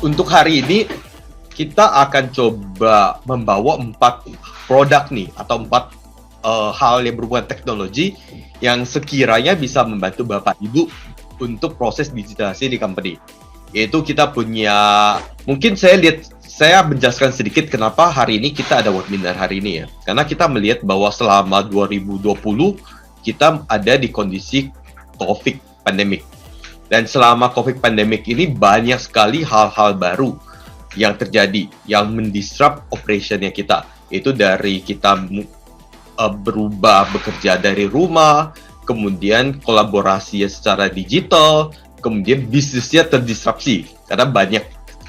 untuk hari ini kita akan coba membawa 4 produk nih atau 4 hal yang berhubungan teknologi yang sekiranya bisa membantu Bapak Ibu untuk proses digitalisasi di company. Yaitu kita punya, mungkin saya menjelaskan sedikit kenapa hari ini kita ada webinar hari ini ya. Karena kita melihat bahwa selama 2020 kita ada di kondisi COVID pandemic. Dan selama COVID pandemic ini banyak sekali hal-hal baru yang terjadi, yang mendisrupt operationnya kita. Itu dari kita berubah bekerja dari rumah, kemudian kolaborasi secara digital, kemudian bisnisnya terdisrupsi. Karena banyak,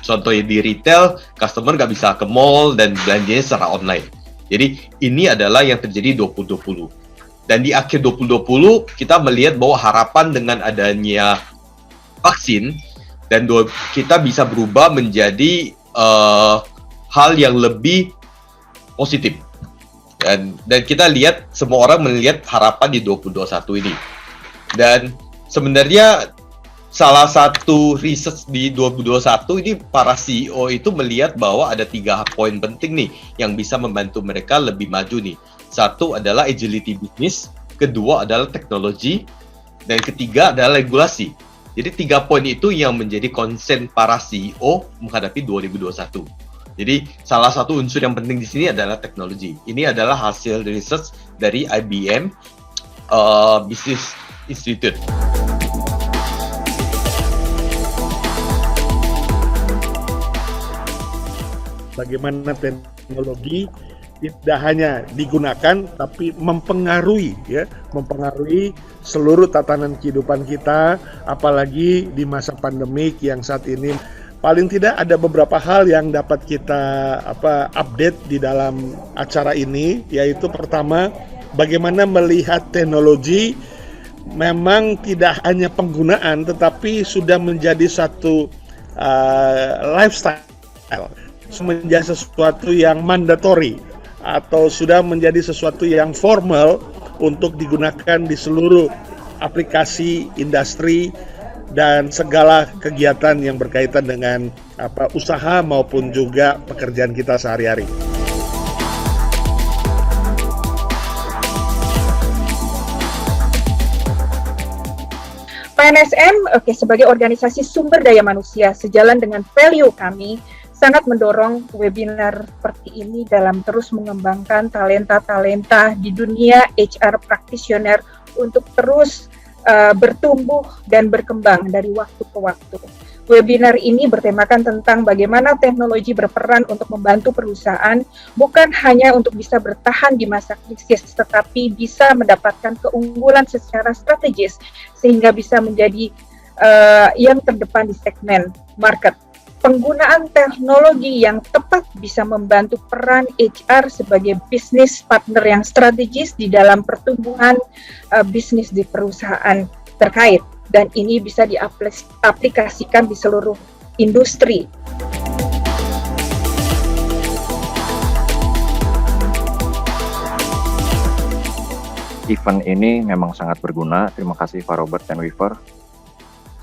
contohnya di retail, customer nggak bisa ke mall dan belanjanya secara online. Jadi ini adalah yang terjadi 2020. Dan di akhir 2020, kita melihat bahwa harapan dengan adanya vaksin dan kita bisa berubah menjadi hal yang lebih positif. Dan kita lihat semua orang melihat harapan di 2021 ini. Dan sebenarnya salah satu research di 2021 ini para CEO itu melihat bahwa ada 3 poin penting nih yang bisa membantu mereka lebih maju nih. Satu adalah agility business, kedua adalah teknologi, dan ketiga adalah regulasi. Jadi 3 poin itu yang menjadi concern para CEO menghadapi 2021. Jadi salah satu unsur yang penting di sini adalah teknologi. Ini adalah hasil research dari IBM Business Institute. Bagaimana teknologi tidak hanya digunakan tapi mempengaruhi seluruh tatanan kehidupan kita, apalagi di masa pandemik yang saat ini. Paling tidak ada beberapa hal yang dapat kita update di dalam acara ini, yaitu pertama, bagaimana melihat teknologi memang tidak hanya penggunaan tetapi sudah menjadi satu lifestyle, menjadi sesuatu yang mandatory atau sudah menjadi sesuatu yang formal untuk digunakan di seluruh aplikasi, industri, dan segala kegiatan yang berkaitan dengan usaha maupun juga pekerjaan kita sehari-hari. PNSM sebagai organisasi sumber daya manusia sejalan dengan value kami sangat mendorong webinar seperti ini dalam terus mengembangkan talenta-talenta di dunia HR practitioner untuk terus bertumbuh dan berkembang dari waktu ke waktu. Webinar ini bertemakan tentang bagaimana teknologi berperan untuk membantu perusahaan bukan hanya untuk bisa bertahan di masa krisis, tetapi bisa mendapatkan keunggulan secara strategis sehingga bisa menjadi yang terdepan di segmen market. Penggunaan teknologi yang tepat bisa membantu peran HR sebagai bisnis partner yang strategis di dalam pertumbuhan bisnis di perusahaan terkait, dan ini bisa diaplikasikan di seluruh industri. Event ini memang sangat berguna. Terima kasih Pak Robert dan Weaver.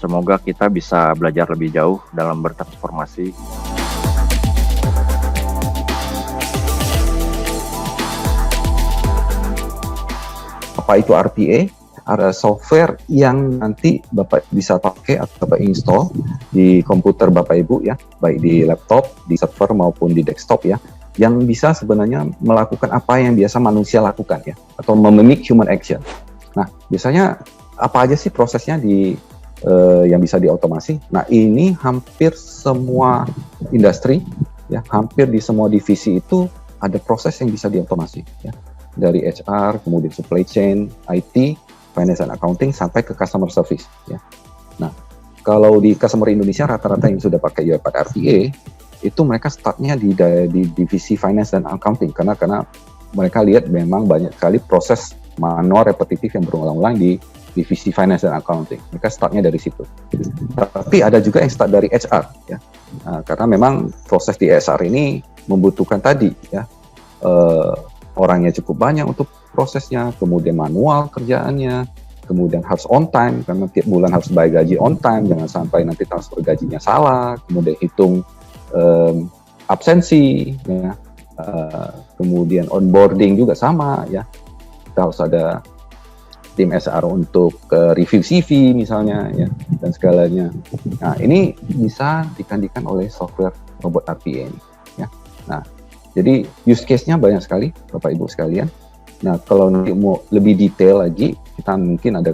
Semoga kita bisa belajar lebih jauh dalam bertransformasi. Apa itu RPA? Ada software yang nanti Bapak bisa pakai atau Bapak install di komputer Bapak Ibu ya, baik di laptop, di server maupun di desktop ya, yang bisa sebenarnya melakukan apa yang biasa manusia lakukan ya, atau memimik human action. Nah, biasanya apa aja sih prosesnya yang bisa diotomasi? Nah, ini hampir semua industri ya, hampir di semua divisi itu ada proses yang bisa diotomasi ya. Dari HR, kemudian supply chain, IT, finance and accounting sampai ke customer service ya. Nah, kalau di customer Indonesia rata-rata yang sudah pakai UiPath RPA itu mereka startnya di divisi finance dan accounting karena mereka lihat memang banyak sekali proses manual repetitif yang berulang-ulang di divisi finance dan accounting. Mereka startnya dari situ. Tapi ada juga yang start dari HR ya. Nah, karena memang proses di HR ini membutuhkan tadi ya, orangnya cukup banyak untuk prosesnya, kemudian manual kerjaannya, kemudian harus on time karena tiap bulan harus bayar gaji on time, jangan sampai nanti transfer gajinya salah, kemudian hitung absensi, ya. Kemudian onboarding juga sama, ya, kita harus ada tim SR untuk review CV misalnya, ya, dan segalanya. Nah, ini bisa digantikan oleh software robot RPA ini, ya. Nah, jadi use case-nya banyak sekali, Bapak Ibu sekalian. Nah, kalau nanti mau lebih detail lagi, kita mungkin ada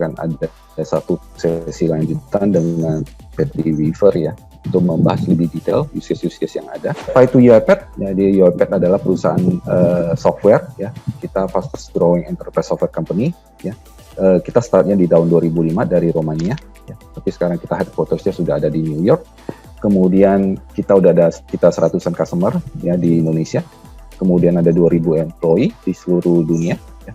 satu sesi lanjutan dengan Petri Weaver, ya, untuk membahas lebih detail use case yang ada. Apa itu UiPath? Jadi UiPath adalah perusahaan software, ya. Kita fastest growing enterprise software company, ya. Kita startnya di tahun 2005 dari Romania, ya. Tapi sekarang kita headquarters-nya sudah ada di New York. Kemudian kita udah ada sekitar 100-an customer, ya, di Indonesia. Kemudian ada 2.000 employee di seluruh dunia, ya.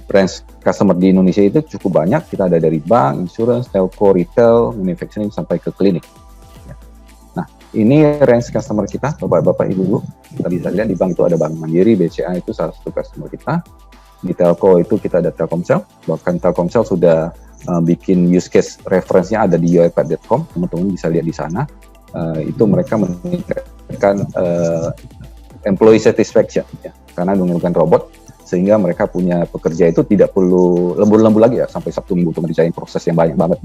Branch customer di Indonesia itu cukup banyak. Kita ada dari bank, insurance, telco, retail, manufacturing, sampai ke klinik, ya. Nah, ini range customer kita, Bapak-Bapak, Ibu-Ibu. Kita bisa lihat di bank itu ada Bank Mandiri, BCA itu salah satu customer kita. Di telco itu kita ada Telkomsel. Bahkan Telkomsel sudah bikin use case reference-nya ada di uipath.com. Teman-teman bisa lihat di sana. Itu mereka meningkatkan employee satisfaction, ya, karena menggunakan robot, sehingga mereka punya pekerja itu tidak perlu lembur-lembur lagi, ya, sampai Sabtu Minggu untuk mengerjain proses yang banyak banget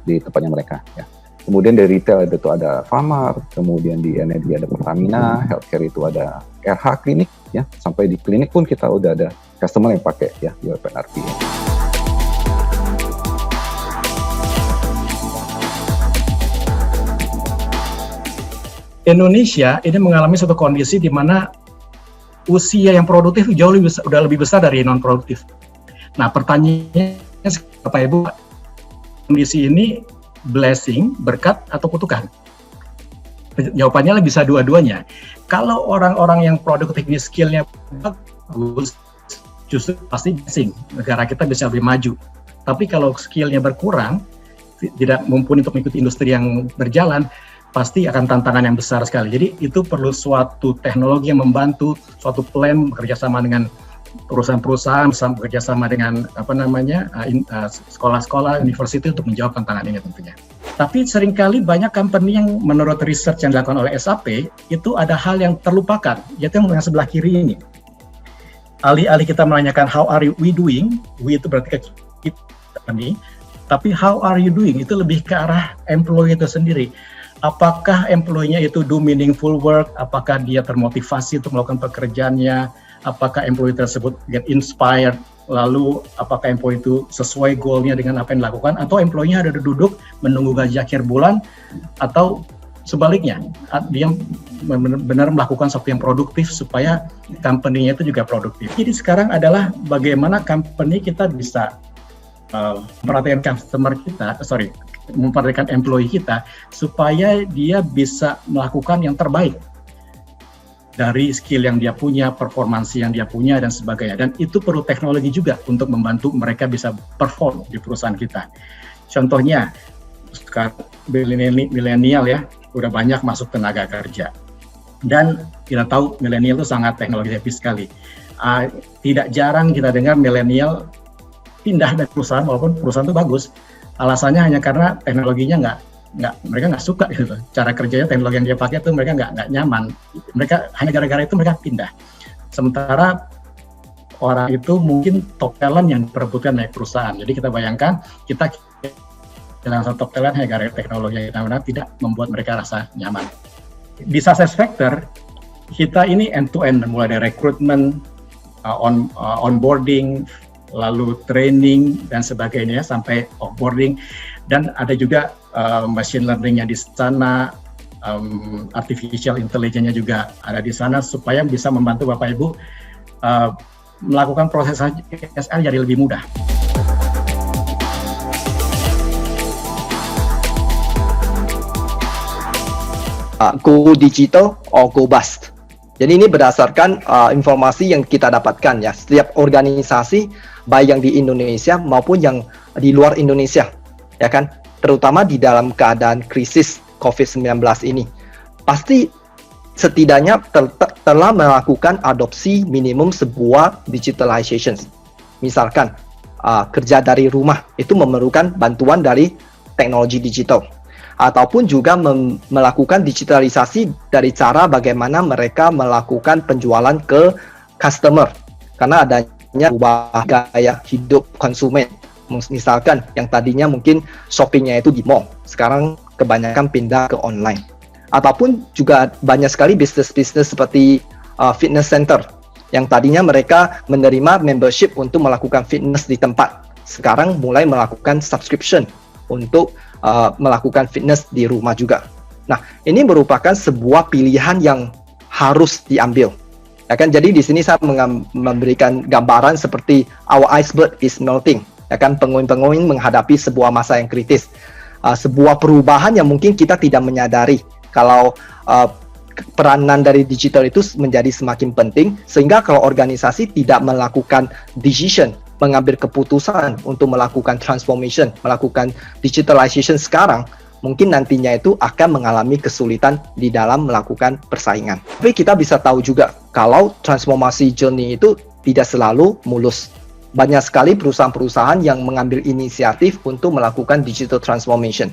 di tempatnya mereka, ya. Kemudian dari retail itu ada Famar, kemudian di energi ada Pertamina, healthcare itu ada RH Klinik, ya, sampai di klinik pun kita udah ada customer yang pakai, ya, UiPath RPA. Indonesia ini mengalami suatu kondisi di mana usia yang produktif udah lebih besar dari non produktif. Nah, pertanyaannya, Bapak Ibu, kondisi ini blessing, berkat, atau kutukan? Jawabannya bisa dua-duanya. Kalau orang-orang yang produktif ini skillnya bagus, justru pasti blessing, negara kita bisa lebih maju. Tapi kalau skillnya berkurang, tidak mumpuni untuk mengikuti industri yang berjalan, pasti akan tantangan yang besar sekali. Jadi itu perlu suatu teknologi yang membantu, suatu plan bekerja sama dengan perusahaan-perusahaan, bekerja sama dengan sekolah-sekolah, university untuk menjawab tantangan ini tentunya. Tapi seringkali banyak company yang menurut research yang dilakukan oleh SAP itu ada hal yang terlupakan, yaitu yang sebelah kiri ini. Alih-alih kita menanyakan how are we doing, we itu berarti kita nih, tapi how are you doing itu lebih ke arah employee itu sendiri. Apakah employee-nya itu do meaningful work, apakah dia termotivasi untuk melakukan pekerjaannya, apakah employee tersebut get inspired, lalu apakah employee itu sesuai goal-nya dengan apa yang dilakukan, atau employee-nya ada duduk menunggu gaji akhir bulan, atau sebaliknya, dia benar-benar melakukan sesuatu yang produktif supaya company-nya itu juga produktif. Jadi sekarang adalah bagaimana company kita bisa memperhatikan memperhatikan employee kita supaya dia bisa melakukan yang terbaik dari skill yang dia punya, performansi yang dia punya, dan sebagainya. Dan itu perlu teknologi juga untuk membantu mereka bisa perform di perusahaan kita. Contohnya, sekarang milenial, ya, udah banyak masuk tenaga kerja. Dan kita tahu milenial itu sangat teknologi heavy sekali. Tidak jarang kita dengar milenial pindah dari perusahaan walaupun perusahaan itu bagus. Alasannya hanya karena teknologinya mereka nggak suka gitu. Cara kerjanya, teknologi yang dia pakai itu mereka nggak nyaman. Mereka hanya gara-gara itu mereka pindah. Sementara orang itu mungkin top talent yang diperebutkan naik perusahaan. Jadi kita bayangkan kita dalam satu top talent hanya gara-gara teknologi yang kita tidak membuat mereka rasa nyaman. Di success factor kita ini end to end, mulai dari rekrutmen, onboarding, lalu training dan sebagainya sampai offboarding, dan ada juga machine learning-nya di sana, artificial intelligence-nya juga ada di sana supaya bisa membantu Bapak Ibu melakukan proses SR jadi lebih mudah. Go digital or go bust. Jadi ini berdasarkan informasi yang kita dapatkan, ya. Setiap organisasi baik yang di Indonesia maupun yang di luar Indonesia, ya kan, terutama di dalam keadaan krisis COVID-19 ini, pasti setidaknya telah melakukan adopsi minimum sebuah digitalization. Misalkan kerja dari rumah itu memerlukan bantuan dari teknologi digital, ataupun juga melakukan digitalisasi dari cara bagaimana mereka melakukan penjualan ke customer karena adanya ubah gaya hidup konsumen. Misalkan yang tadinya mungkin shoppingnya itu di mall, sekarang kebanyakan pindah ke online. Ataupun juga banyak sekali bisnis-bisnis seperti fitness center yang tadinya mereka menerima membership untuk melakukan fitness di tempat, sekarang mulai melakukan subscription untuk melakukan fitness di rumah juga. Nah, ini merupakan sebuah pilihan yang harus diambil. Ya kan? Jadi di sini saya memberikan gambaran seperti our iceberg is melting. Ya kan? Penguin-penguin menghadapi sebuah masa yang kritis. Sebuah perubahan yang mungkin kita tidak menyadari kalau peranan dari digital itu menjadi semakin penting, sehingga kalau organisasi tidak melakukan decision, mengambil keputusan untuk melakukan transformation, melakukan digitalization sekarang, mungkin nantinya itu akan mengalami kesulitan di dalam melakukan persaingan. Tapi kita bisa tahu juga kalau transformasi journey itu tidak selalu mulus. Banyak sekali perusahaan-perusahaan yang mengambil inisiatif untuk melakukan digital transformation.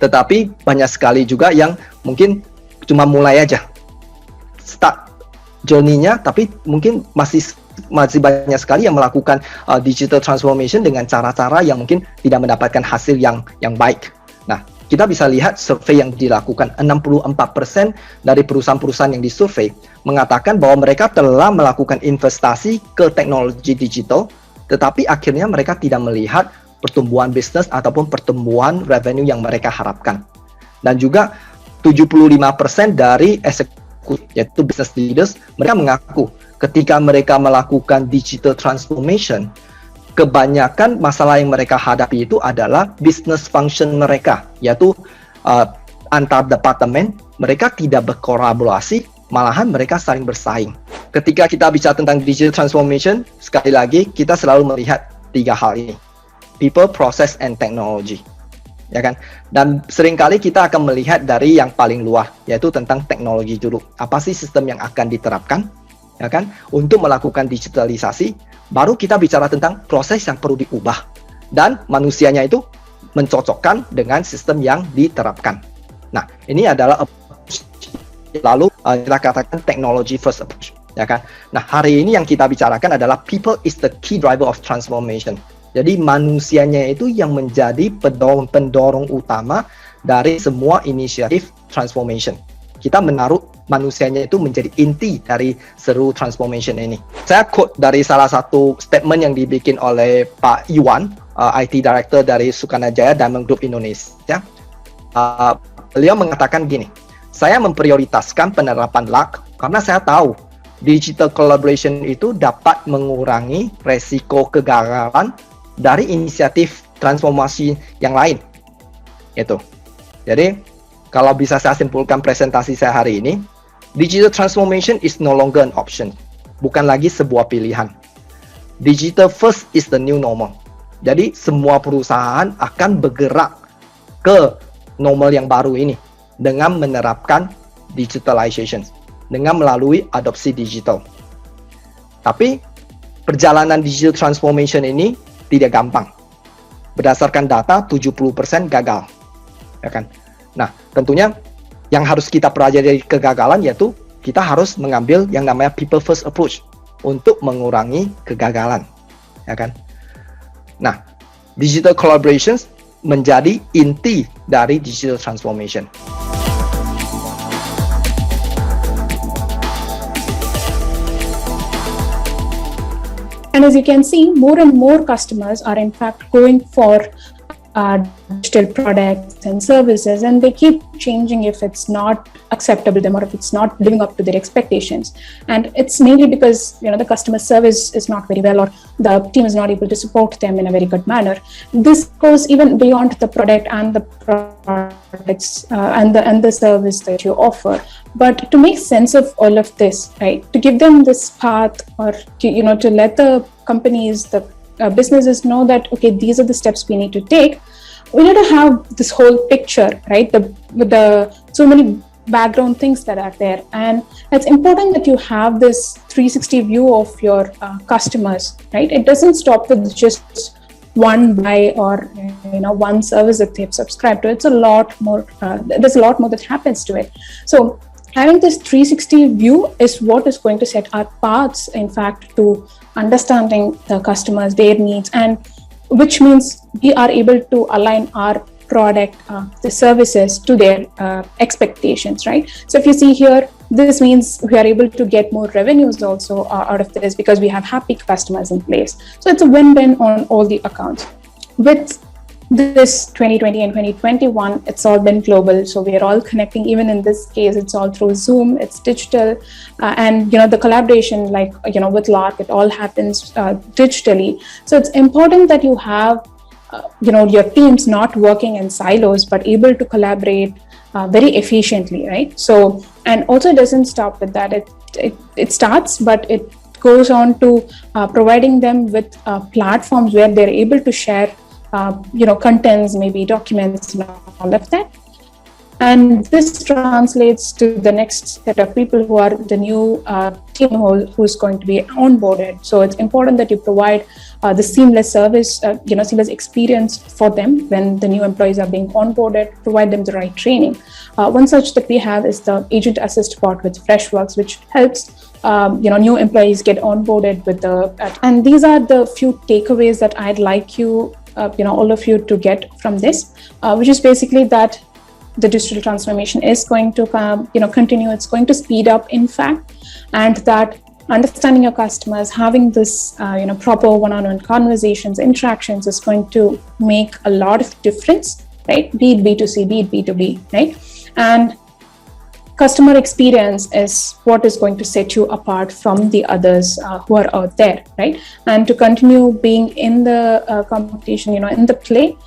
Tetapi banyak sekali juga yang mungkin cuma mulai aja, start journey-nya, tapi mungkin masih banyak sekali yang melakukan digital transformation dengan cara-cara yang mungkin tidak mendapatkan hasil yang baik. Nah, kita bisa lihat survei yang dilakukan, 64% dari perusahaan-perusahaan yang disurvei mengatakan bahwa mereka telah melakukan investasi ke teknologi digital, tetapi akhirnya mereka tidak melihat pertumbuhan bisnis ataupun pertumbuhan revenue yang mereka harapkan. Dan juga 75% dari eksekutif, yaitu business leaders, mereka mengaku ketika mereka melakukan digital transformation, kebanyakan masalah yang mereka hadapi itu adalah business function mereka, yaitu antar departemen, mereka tidak berkolaborasi, malahan mereka saling bersaing. Ketika kita bicara tentang digital transformation, sekali lagi kita selalu melihat 3 hal ini: people, process, and technology. Ya kan? Dan seringkali kita akan melihat dari yang paling luar, yaitu tentang teknologi dulu. Apa sih sistem yang akan diterapkan, ya kan, untuk melakukan digitalisasi? Baru kita bicara tentang proses yang perlu diubah, dan manusianya itu mencocokkan dengan sistem yang diterapkan. Nah, ini adalah lalu kita katakan technology first approach, ya kan? Nah, hari ini yang kita bicarakan adalah people is the key driver of transformation. Jadi manusianya itu yang menjadi pendorong utama dari semua inisiatif transformation. Kita menaruh manusianya itu menjadi inti dari seluruh transformation ini. Saya quote dari salah satu statement yang dibikin oleh Pak Iwan, IT Director dari Sukanajaya Diamond Group Indonesia. Beliau mengatakan gini, saya memprioritaskan penerapan LAK karena saya tahu digital collaboration itu dapat mengurangi resiko kegagalan dari inisiatif transformasi yang lain. Itu. Jadi, kalau bisa saya simpulkan presentasi saya hari ini, digital transformation is no longer an option. Bukan lagi sebuah pilihan. Digital first is the new normal. Jadi, semua perusahaan akan bergerak ke normal yang baru ini dengan menerapkan digitalization, dengan melalui adopsi digital. Tapi, perjalanan digital transformation ini tidak gampang. Berdasarkan data, 70% gagal. Ya kan? Nah, tentunya yang harus kita pelajari dari kegagalan yaitu kita harus mengambil yang namanya people first approach untuk mengurangi kegagalan. Ya kan? Nah, digital collaborations menjadi inti dari digital transformation. And as you can see, more and more customers are in fact going for digital products and services, and they keep changing if it's not acceptable to them or if it's not living up to their expectations. And it's mainly because the customer service is not very well, or the team is not able to support them in a very good manner. This goes even beyond the product and the products and the service that you offer. But to make sense of all of this, right, to give them this path, or to let the companies, the businesses know that, okay, these are the steps we need to take. We need to have this whole picture, right? With so many background things that are there. And it's important that you have this 360 view of your customers, right? It doesn't stop with just one buy or one service that they've subscribed to. It's a lot more. There's a lot more that happens to it. So having this 360 view is what is going to set our paths, in fact, to understanding the customers, their needs, and which means we are able to align our product, the services to their expectations, right? So if you see here, this means we are able to get more revenues also out of this because we have happy customers in place. So it's a win-win on all the accounts. With this 2020 and 2021, it's all been global. So we are all connecting. Even in this case, it's all through Zoom, it's digital. And, the collaboration, like, with Lark, it all happens digitally. So it's important that you have, your teams not working in silos, but able to collaborate very efficiently, right? So, and also it doesn't stop with that. It starts, but it goes on to providing them with platforms where they're able to share contents, maybe documents and all of that. And this translates to the next set of people who are the new team who's going to be onboarded. So it's important that you provide the seamless service, seamless experience for them when the new employees are being onboarded, provide them the right training. One such that we have is the Agent Assist bot with Freshworks, which helps new employees get onboarded with and these are the few takeaways that I'd like you, all of you to get from this, which is basically that the digital transformation is going to continue. It's going to speed up, in fact, and that understanding your customers, having this proper one-on-one conversations, interactions is going to make a lot of difference, right? Be it B2C, be it B2B, right? And customer experience is what is going to set you apart from the others who are out there, right? And to continue being in the competition, in the play,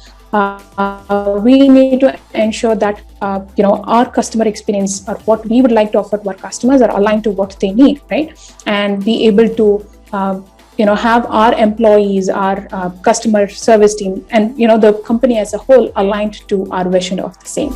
we need to ensure that our customer experience or what we would like to offer to our customers are aligned to what they need, right? And be able to have our employees, our customer service team, and the company as a whole aligned to our vision of the same.